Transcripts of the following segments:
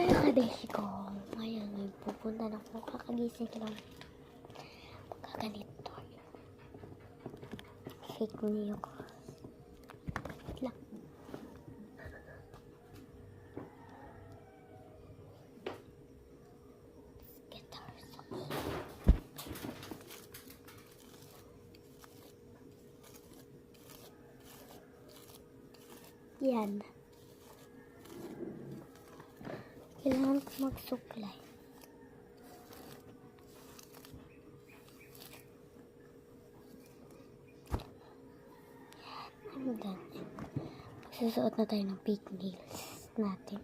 Kabeshi ko. Ngayon, may pupunta na po. Kakagising lang. Pagkaganito. Fake news. Wait lang. Let's get our sauce. Yan. Kailangan ko magsuklay. I'm done. Magsusuot na tayo ng fake nails natin.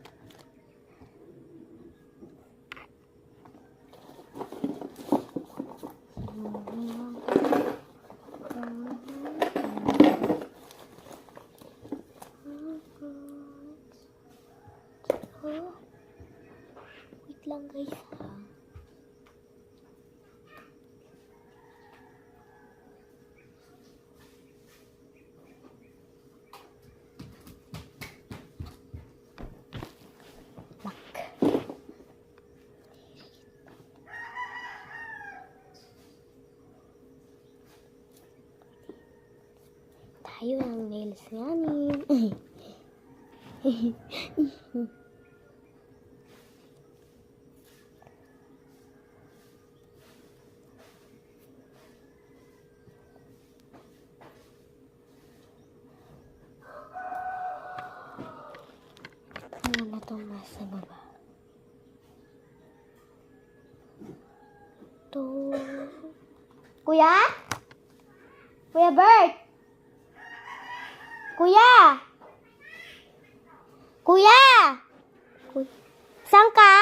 Wait lang guys ha. Tayo ang nails namin. Ano na itong nasa baba? Ito. Kuya? Kuya Bert? Kuya! Kuya! Saan ka?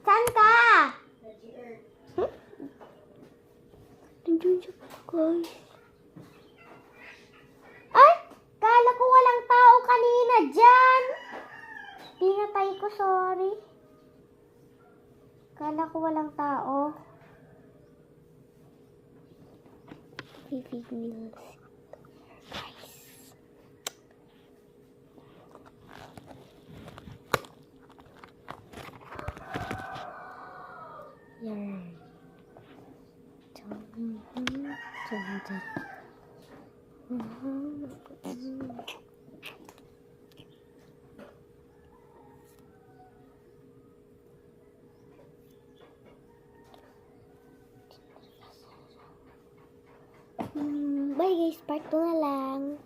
Saan ka? Nandiyan siya guys. Ay! Kala ko walang tao kanina dyan. Pinatay ko, sorry. Kala ko walang tao. Fake news. Guys. Yan. Bye guys, part 2 na lang.